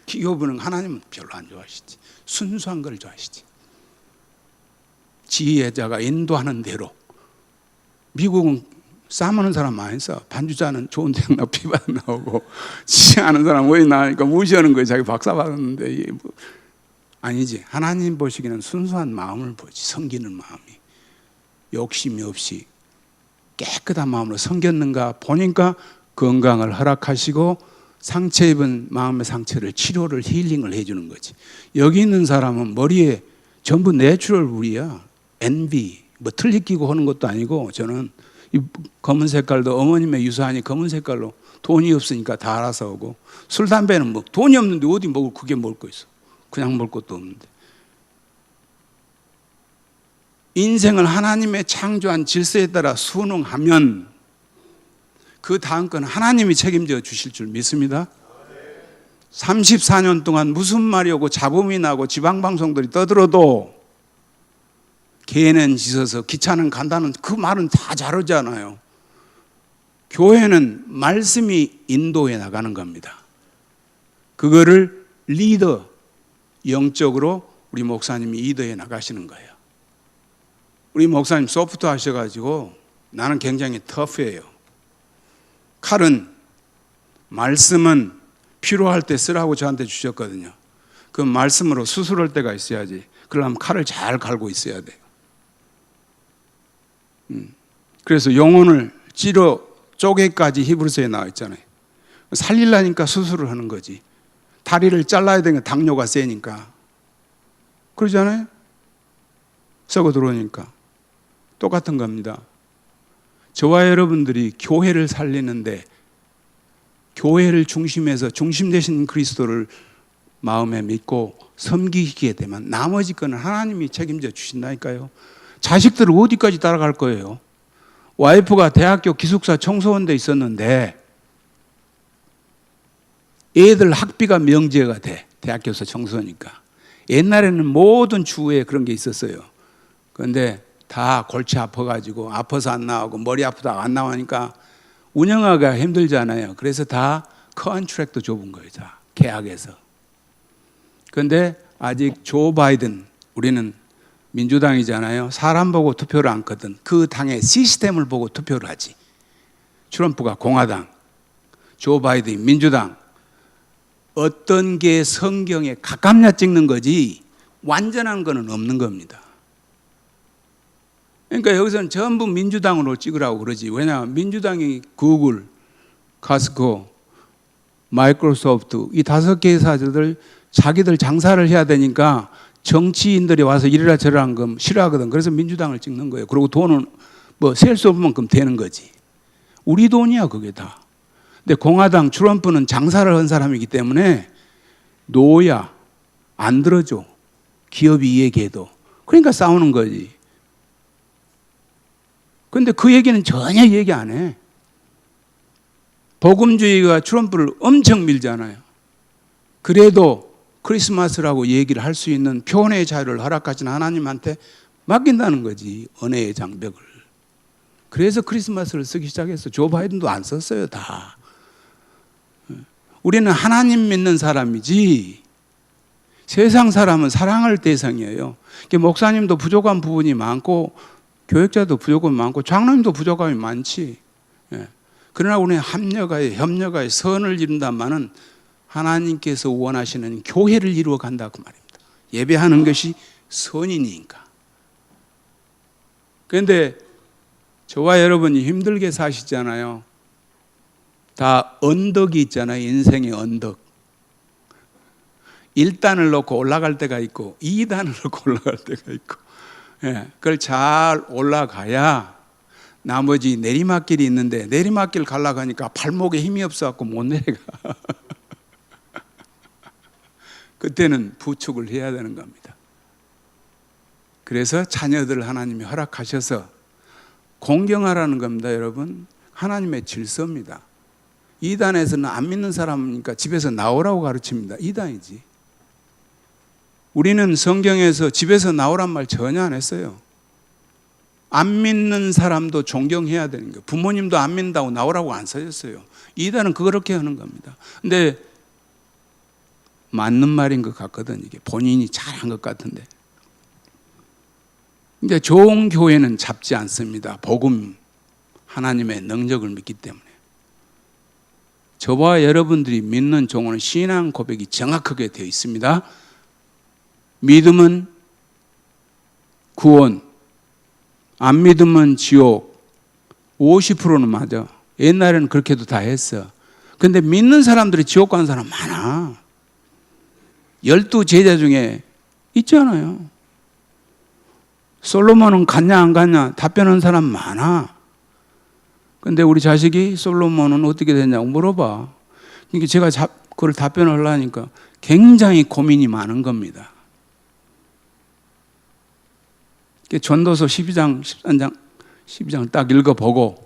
기교부는 하나님은 별로 안 좋아하시지. 순수한 걸 좋아하시지. 지혜자가 인도하는 대로. 미국은 싸우는 사람 많이 써. 반주자는 좋은 대학 나 피반 나오고, 지혜하는 사람 왜 나오니까 무시하는 거예요. 자기 박사 받았는데. 이게 아니지. 하나님 보시기에는 순수한 마음을 보지. 섬기는 마음이. 욕심이 없이 깨끗한 마음으로 섬겼는가 보니까 건강을 허락하시고 상처 입은 마음의 상처를 치료를 힐링을 해주는 거지. 여기 있는 사람은 머리에 전부 내추럴 불이야. 엔비 뭐 틀리 끼고 하는 것도 아니고, 저는 이 검은 색깔도 어머님의 유산이 검은 색깔로 돈이 없으니까 다 알아서 오고, 술 담배는 뭐 돈이 없는데 어디 먹을, 그게 먹을 거 있어. 그냥 먹을 것도 없는데. 인생을 하나님의 창조한 질서에 따라 순응하면 그 다음 건 하나님이 책임져 주실 줄 믿습니다. 34년 동안 무슨 말이 오고 잡음이 나고 지방방송들이 떠들어도 개는 짖어서 기차는 간다는 그 말은 다 잘하잖아요. 교회는 말씀이 인도해 나가는 겁니다. 그거를 리더, 영적으로 우리 목사님이 리더해 나가시는 거예요. 우리 목사님 소프트 하셔가지고 나는 굉장히 터프해요. 칼은, 말씀은 필요할 때 쓰라고 저한테 주셨거든요. 그 말씀으로 수술할 때가 있어야지. 그러려면 칼을 잘 갈고 있어야 돼요. 그래서 영혼을 찌러 쪼개까지 히브리서에 나와 있잖아요. 살리려니까 수술을 하는 거지. 다리를 잘라야 되니까 당뇨가 세니까. 그러잖아요. 썩어 들어오니까. 똑같은 겁니다. 저와 여러분들이 교회를 살리는데 교회를 중심에서 중심 되신 그리스도를 마음에 믿고 섬기게 되면 나머지 거는 하나님이 책임져 주신다니까요. 자식들을 어디까지 따라갈 거예요? 와이프가 대학교 기숙사 청소원대 있었는데 애들 학비가 명제가 돼. 대학교에서 청소니까. 옛날에는 모든 주에 그런 게 있었어요. 그런데 다 골치 아파가지고 아파서 안 나오고 머리 아프다가 안 나오니까 운영하기가 힘들잖아요. 그래서 다 컨트랙트 좁은 거예요. 다 계약에서. 그런데 아직 조 바이든, 우리는 민주당이잖아요. 사람 보고 투표를 않거든. 그 당의 시스템을 보고 투표를 하지. 트럼프가 공화당, 조 바이든이 민주당. 어떤 게 성경에 가깝냐 찍는 거지 완전한 거는 없는 겁니다. 그러니까 여기서는 전부 민주당으로 찍으라고 그러지. 왜냐하면 민주당이 구글, 카스코, 마이크로소프트 이 5개 회사들 자기들 장사를 해야 되니까 정치인들이 와서 이래라 저래라 하는 거 싫어하거든. 그래서 민주당을 찍는 거예요. 그리고 돈은 뭐 셀 수 없는 만큼 되는 거지. 우리 돈이야 그게 다. 근데 공화당 트럼프는 장사를 한 사람이기 때문에 노야 안 들어줘. 기업이 이야기해도. 그러니까 싸우는 거지. 그런데 그 얘기는 전혀 얘기 안 해. 복음주의가 트럼프를 엄청 밀잖아요. 그래도 크리스마스라고 얘기를 할 수 있는 표현의 자유를 허락하신 하나님한테 맡긴다는 거지. 언어의 장벽을. 그래서 크리스마스를 쓰기 시작했어. 조 바이든도 안 썼어요. 다. 우리는 하나님 믿는 사람이지 세상 사람은 사랑할 대상이에요. 목사님도 부족한 부분이 많고 교육자도 부족함이 많고 장로님도 부족함이 많지. 그러나 우리는 협력하여 선을 이룬다마는 하나님께서 원하시는 교회를 이루어 간다 그 말입니다. 예배하는 것이 선이니까. 그런데 저와 여러분이 힘들게 사시잖아요. 다 언덕이 있잖아요. 인생의 언덕. 1단을 놓고 올라갈 때가 있고 2단을 놓고 올라갈 때가 있고, 그걸 잘 올라가야 나머지 내리막길이 있는데 내리막길 가려고 하니까 발목에 힘이 없어갖고 못 내려가. 그때는 부축을 해야 되는 겁니다. 그래서 자녀들을 하나님이 허락하셔서 공경하라는 겁니다. 여러분, 하나님의 질서입니다. 2단에서는 안 믿는 사람이니까 집에서 나오라고 가르칩니다. 2단이지. 우리는 성경에서 집에서 나오란 말 전혀 안 했어요. 안 믿는 사람도 존경해야 되는 거예요. 부모님도 안 믿는다고 나오라고 안 써졌어요. 2단은 그렇게 하는 겁니다. 근데 맞는 말인 것 같거든. 이게 본인이 잘한 것 같은데. 근데 좋은 교회는 잡지 않습니다. 복음, 하나님의 능력을 믿기 때문에. 저와 여러분들이 믿는 종은 신앙 고백이 정확하게 되어 있습니다. 믿음은 구원, 안 믿으면 지옥. 50%는 맞아. 옛날에는 그렇게도 다 했어. 근데 믿는 사람들이 지옥 가는 사람 많아. 12제자 중에 있잖아요. 솔로몬은 갔냐 안 갔냐 답변하는 사람 많아. 근데 우리 자식이 솔로몬은 어떻게 됐냐고 물어봐. 그러니까 제가 그걸 답변을 하려니까 굉장히 고민이 많은 겁니다. 전도서 12장, 13장, 12장을 딱 읽어보고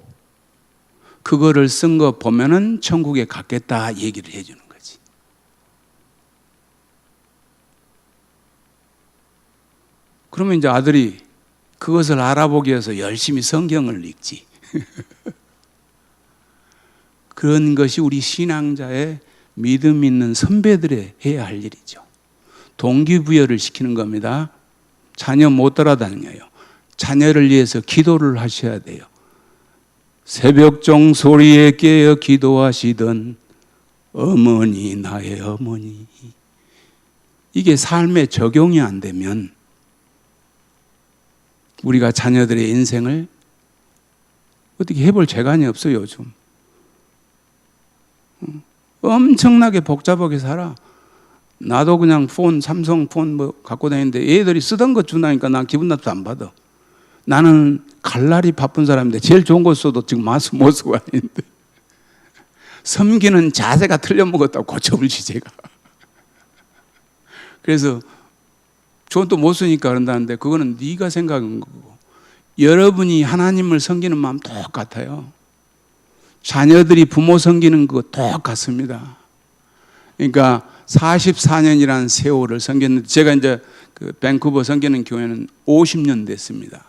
그거를 쓴 거 보면은 천국에 갔겠다 얘기를 해주는 거지. 그러면 이제 아들이 그것을 알아보기 위해서 열심히 성경을 읽지. 그런 것이 우리 신앙자의 믿음 있는 선배들의 해야 할 일이죠. 동기부여를 시키는 겁니다. 자녀 못 따라다녀요. 자녀를 위해서 기도를 하셔야 돼요. 새벽종 소리에 깨어 기도하시던 어머니, 나의 어머니. 이게 삶에 적용이 안 되면 우리가 자녀들의 인생을 어떻게 해볼 재간이 없어요, 요즘. 엄청나게 복잡하게 살아. 나도 그냥 폰, 삼성 폰 뭐 갖고 다니는데 애들이 쓰던 거 준다니까 난 기분 나쁘도 안 받아. 나는 갈날이 바쁜 사람인데 제일 좋은 거 써도 지금 마스 못 쓰고 다니는데 섬기는 자세가 틀려먹었다고 고쳐불지 제가. 그래서 저는 또 못 쓰니까 그런다는데 그거는 네가 생각한 거고 여러분이 하나님을 섬기는 마음 똑같아요. 자녀들이 부모 섬기는 거 똑같습니다. 그러니까 44년이라는 세월을 섬겼는데 제가 이제 그 밴쿠버 섬기는 교회는 50년 됐습니다.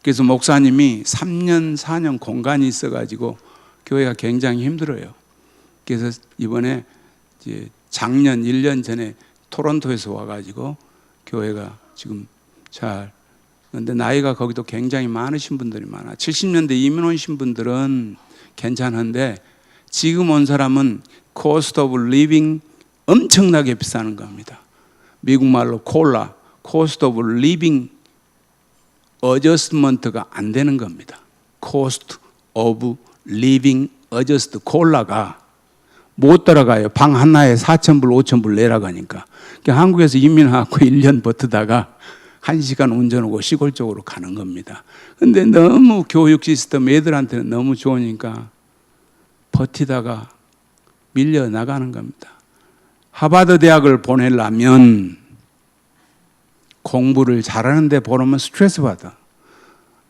그래서 목사님이 3년, 4년 공간이 있어가지고 교회가 굉장히 힘들어요. 그래서 이번에 이제 작년 1년 전에 토론토에서 와가지고 교회가 지금 잘, 그런데 나이가 거기도 굉장히 많으신 분들이 많아. 70년대 이민 오신 분들은 괜찮은데 지금 온 사람은 cost of living 엄청나게 비싸는 겁니다. 미국 말로 콜라, cost of living adjustment가 안 되는 겁니다. cost of living adjust 콜라가 못 따라가요. 방 하나에 4,000불, 5,000불 내라고 하니까. 그러니까 한국에서 이민하고 1년 버티다가 1시간 운전하고 시골 쪽으로 가는 겁니다. 근데 너무 교육 시스템 애들한테는 너무 좋으니까 버티다가 밀려 나가는 겁니다. 하버드 대학을 보내려면 공부를 잘하는 데 보내면 스트레스 받아.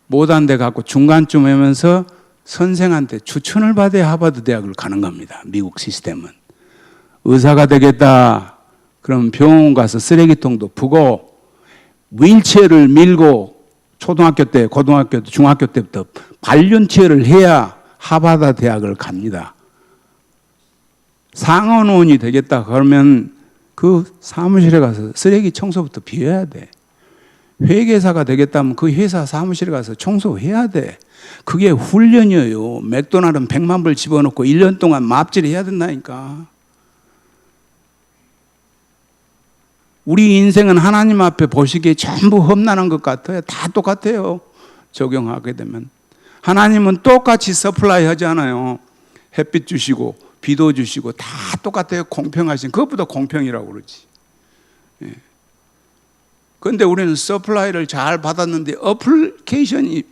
못한 데 갖고 중간쯤 하면서 선생한테 추천을 받아야 하버드 대학을 가는 겁니다. 미국 시스템은. 의사가 되겠다. 그럼 병원 가서 쓰레기통도 푸고 휠체어를 밀고 초등학교 때, 고등학교 때, 중학교 때부터 발륜체어를 해야 하버드 대학을 갑니다. 상원의원이 되겠다 그러면 그 사무실에 가서 쓰레기 청소부터 비워야 돼. 회계사가 되겠다면 그 회사 사무실에 가서 청소해야 돼. 그게 훈련이에요. 맥도날드는 100만 불 집어넣고 1년 동안 맙질해야 된다니까. 우리 인생은 하나님 앞에 보시기에 전부 험난한 것 같아요. 다 똑같아요. 적용하게 되면. 하나님은 똑같이 서플라이 하잖아요. 햇빛 주시고 비도 주시고 다 똑같아요. 공평하신. 그것보다 공평이라고 그러지. 예. 그런데 우리는 서플라이를 잘 받았는데 어플리케이션이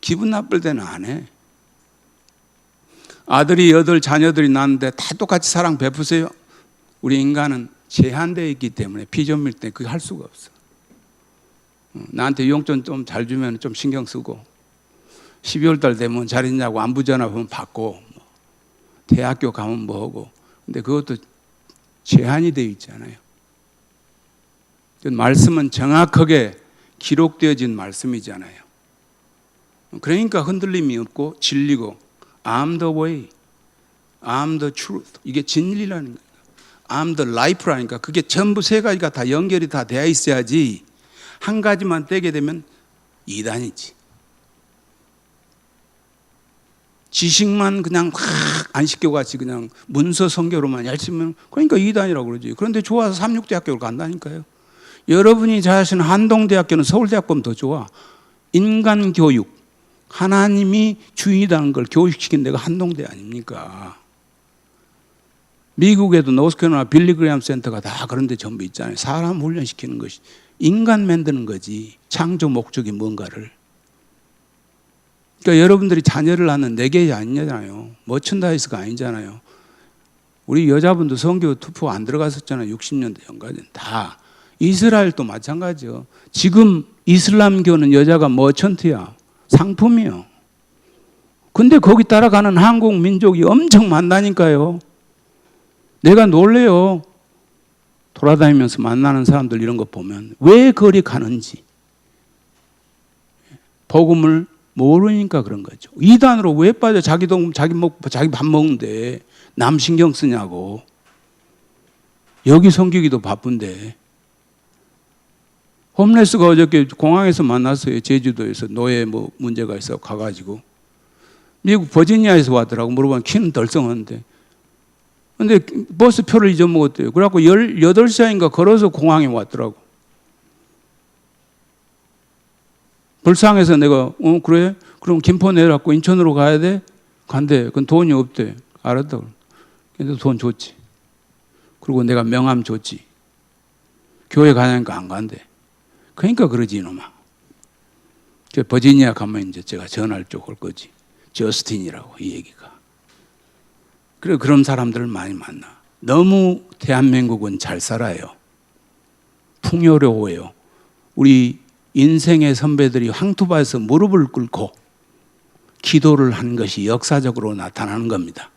기분 나쁠 때는 안 해. 아들이 8 자녀들이 낳는데 다 똑같이 사랑 베푸세요. 우리 인간은 제한되어 있기 때문에 피조물 때 그게 할 수가 없어. 나한테 용돈 좀 잘 주면 좀 신경 쓰고 12월 달 되면 잘 있냐고 안부 전화 보면 받고 대학교 가면 뭐하고. 근데 그것도 제한이 되어 있잖아요. 말씀은 정확하게 기록되어진 말씀이잖아요. 그러니까 흔들림이 없고 진리고 I'm the way, I'm the truth. 이게 진리라는 거예요. I'm the life라니까. 그게 전부 세 가지가 다 연결이 다 되어 있어야지 한 가지만 떼게 되면 이단이지. 지식만 그냥 확 안 시켜같이 그냥 문서 성교로만 열심히 하면 그러니까 이단이라고 그러지. 그런데 좋아서 삼육대학교를 간다니까요. 여러분이 잘 아시는 한동대학교는 서울대학교보다 더 좋아. 인간 교육, 하나님이 주인이라는 걸 교육시킨 데가 한동대 아닙니까? 미국에도 노스캐롤라이나 빌리그램 센터가 다 그런 데 전부 있잖아요. 사람 훈련시키는 것이 인간 만드는 거지. 창조 목적이 뭔가를. 그러니까 여러분들이 자녀를 낳는 내게 아니잖아요. 머천다이스가 아니잖아요. 우리 여자분도 선교 투표 안 들어갔었잖아요. 60년대 전까지는 다. 이스라엘도 마찬가지요. 지금 이슬람교는 여자가 머천트야. 상품이요. 근데 거기 따라가는 한국 민족이 엄청 많다니까요. 내가 놀래요. 돌아다니면서 만나는 사람들 이런 거 보면 왜 거리 가는지. 복음을 모르니까 그런 거죠. 이단으로 왜 빠져? 자기 밥 먹는데 남 신경 쓰냐고. 여기 섬기기도 바쁜데. 홈레스가 어저께 공항에서 만났어요. 제주도에서 노예 문제가 있어 가가지고. 미국 버지니아에서 왔더라고. 물어보면 키는 덜성한데. 근데 버스표를 잊어먹었대요. 그래갖고 18시간인가 걸어서 공항에 왔더라고. 불쌍해서 내가 그래? 그럼 김포 내려갖고 인천으로 가야 돼? 간대. 그건 돈이 없대. 알았다. 근데 돈 줬지. 그리고 내가 명함 줬지. 교회 가냐니까 안 간대. 그러니까 그러지 이놈아. 버지니아 가면 이제 제가 전화를 쪽 올 거지. 저스틴이라고 이 얘기가. 그래 그런 사람들을 많이 만나. 너무 대한민국은 잘 살아요. 풍요로워요. 우리 인생의 선배들이 황투바에서 무릎을 꿇고 기도를 한 것이 역사적으로 나타나는 겁니다.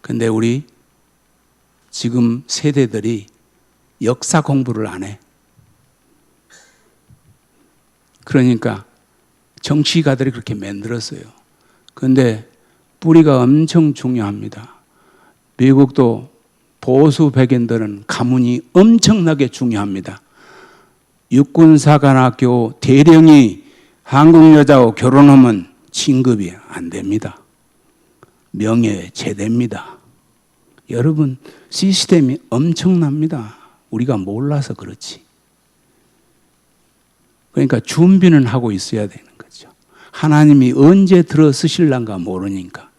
근데 우리 지금 세대들이 역사 공부를 안 해. 그러니까 정치가들이 그렇게 만들었어요. 그런데 뿌리가 엄청 중요합니다. 미국도 보수 백인들은 가문이 엄청나게 중요합니다. 육군사관학교 대령이 한국 여자하고 결혼하면 진급이 안 됩니다. 명예제대입니다. 여러분 시스템이 엄청납니다. 우리가 몰라서 그렇지. 그러니까 준비는 하고 있어야 되는 거죠. 하나님이 언제 들어 쓰실란가 모르니까.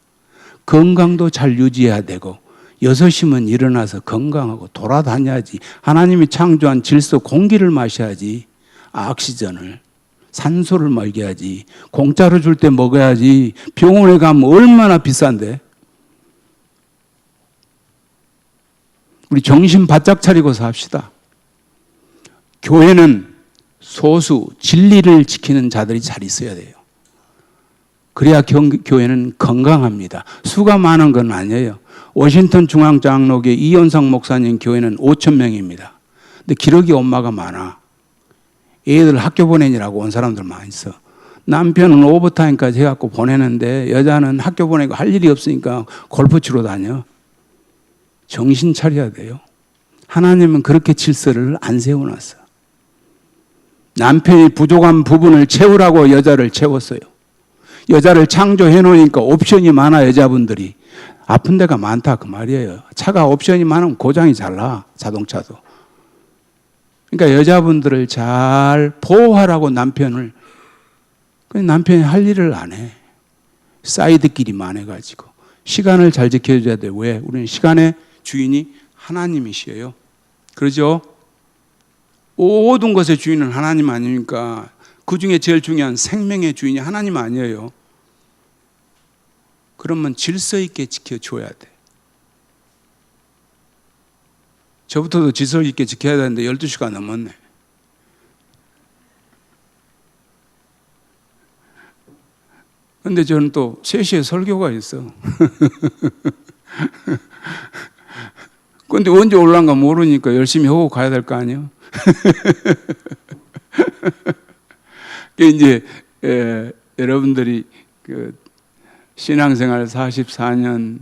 건강도 잘 유지해야 되고 6시면 일어나서 건강하고 돌아다녀야지. 하나님이 창조한 질소 공기를 마셔야지. 악시전을 산소를 먹여야지. 공짜로 줄 때 먹어야지. 병원에 가면 얼마나 비싼데. 우리 정신 바짝 차리고 삽시다. 교회는 소수 진리를 지키는 자들이 잘 있어야 돼요. 그래야 교회는 건강합니다. 수가 많은 건 아니에요. 워싱턴 중앙장로교 이현상 목사님 교회는 5,000명입니다. 근데 기러기 엄마가 많아. 애들 학교 보내느라고 온 사람들 많이 있어. 남편은 오버타임까지 해갖고 보내는데 여자는 학교 보내고 할 일이 없으니까 골프 치러 다녀. 정신 차려야 돼요. 하나님은 그렇게 질서를 안 세워놨어. 남편이 부족한 부분을 채우라고 여자를 채웠어요. 여자를 창조해 놓으니까 옵션이 많아. 여자분들이 아픈 데가 많다 그 말이에요. 차가 옵션이 많으면 고장이 잘 나. 자동차도. 그러니까 여자분들을 잘 보호하라고 남편을. 남편이 할 일을 안 해. 사이드끼리 많아가지고. 시간을 잘 지켜줘야 돼. 왜? 우리는 시간의 주인이 하나님이시에요. 그러죠? 모든 것의 주인은 하나님 아닙니까? 그 중에 제일 중요한 생명의 주인이 하나님 아니에요. 그러면 질서 있게 지켜줘야 돼. 저부터도 질서 있게 지켜야 되는데 12시가 넘었네. 근데 저는 또 3시에 설교가 있어. 근데 언제 올라간가 모르니까 열심히 하고 가야 될 거 아니에요? 이제 여러분들이 그 신앙생활 44년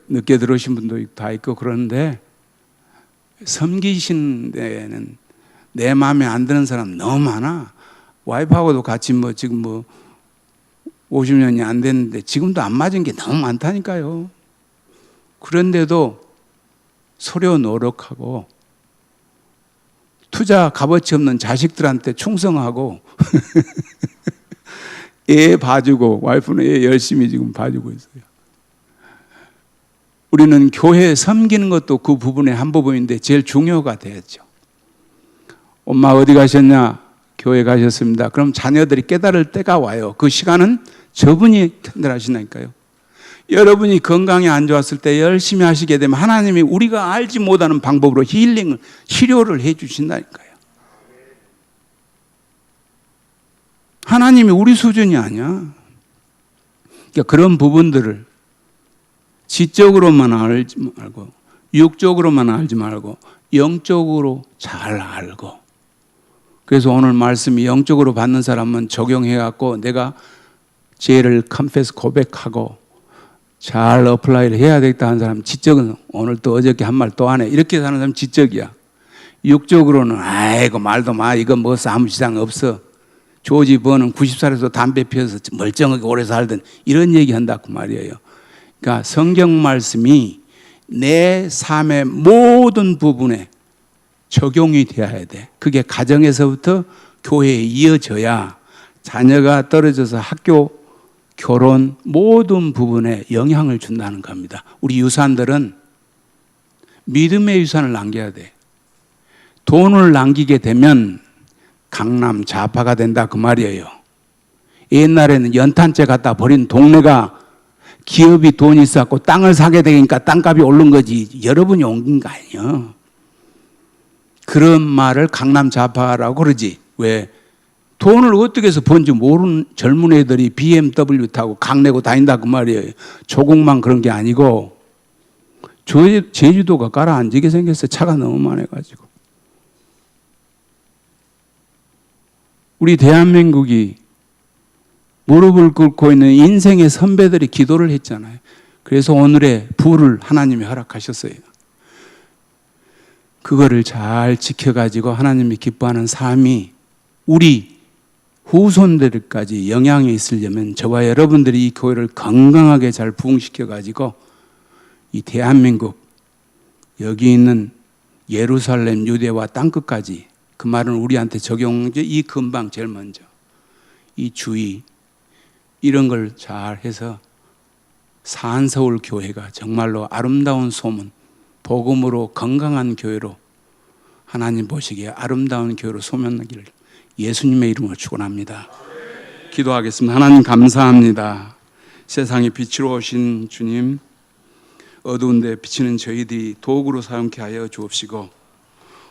늦게 들어오신 분도 다 있고 그런데 섬기신 데에는 내 마음에 안 드는 사람 너무 많아. 와이프하고도 같이 지금 50년이 안 됐는데 지금도 안 맞은 게 너무 많다니까요. 그런데도 서로 노력하고 투자 값어치 없는 자식들한테 충성하고 애 봐주고 와이프는 애 열심히 지금 봐주고 있어요. 우리는 교회 섬기는 것도 그 부분의 한 부분인데 제일 중요가 되었죠. 엄마 어디 가셨냐? 교회 가셨습니다. 그럼 자녀들이 깨달을 때가 와요. 그 시간은 저분이 편들하시나니까요. 여러분이 건강이 안 좋았을 때 열심히 하시게 되면 하나님이 우리가 알지 못하는 방법으로 힐링을, 치료를 해 주신다니까요. 하나님이 우리 수준이 아니야. 그러니까 그런 부분들을 지적으로만 알지 말고 육적으로만 알지 말고 영적으로 잘 알고, 그래서 오늘 말씀이 영적으로 받는 사람은 적용해갖고 내가 죄를 컨페스 고백하고 잘 어플라이를 해야 되겠다 하는 사람, 지적은 오늘 또 어저께 한 말 또 하네 이렇게 사는 사람 지적이야. 육적으로는 아이고 말도 마, 이거 뭐 아무 지장 없어. 조지 버는 90살에서 담배 피워서 멀쩡하게 오래 살던 이런 얘기 한다고 말이에요. 그러니까 성경 말씀이 내 삶의 모든 부분에 적용이 되어야 돼. 그게 가정에서부터 교회에 이어져야 자녀가 떨어져서 학교, 결혼 모든 부분에 영향을 준다는 겁니다. 우리 유산들은 믿음의 유산을 남겨야 돼. 돈을 남기게 되면 강남 좌파가 된다 그 말이에요. 옛날에는 연탄재 갖다 버린 동네가 기업이 돈이 있었고 땅을 사게 되니까 땅값이 오른 거지 여러분이 옮긴 거 아니에요. 그런 말을 강남 좌파라고 그러지. 왜? 돈을 어떻게 해서 번지 모르는 젊은 애들이 BMW 타고 강 내고 다닌다 그 말이에요. 조국만 그런 게 아니고 제주도가 가라앉게 생겼어요. 차가 너무 많아가지고. 우리 대한민국이 무릎을 꿇고 있는 인생의 선배들이 기도를 했잖아요. 그래서 오늘의 부를 하나님이 허락하셨어요. 그거를 잘 지켜가지고 하나님이 기뻐하는 삶이 우리 후손들까지 영향이 있으려면 저와 여러분들이 이 교회를 건강하게 잘 부흥시켜가지고 이 대한민국, 여기 있는 예루살렘, 유대와 땅끝까지, 그 말은 우리한테 적용하죠. 이 근방 제일 먼저, 이 주의, 이런 걸 잘 해서 산서울 교회가 정말로 아름다운 소문, 복음으로 건강한 교회로, 하나님 보시기에 아름다운 교회로 소문나기를 예수님의 이름으로 축원합니다. 기도하겠습니다. 하나님 감사합니다. 세상에 빛으로 오신 주님, 어두운 데 비치는 저희들이 도구로 사용케 하여 주옵시고,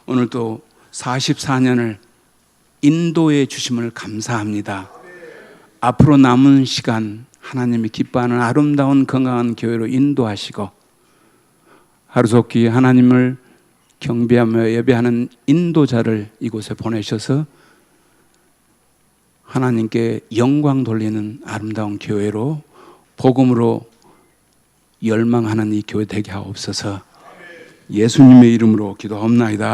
오늘 또 44년을 인도해 주심을 감사합니다. 앞으로 남은 시간 하나님이 기뻐하는 아름다운 건강한 교회로 인도하시고, 하루속히 하나님을 경배하며 예배하는 인도자를 이곳에 보내셔서 하나님께 영광 돌리는 아름다운 교회로, 복음으로 열망하는 이 교회 되게 하옵소서. 예수님의 이름으로 기도하옵나이다.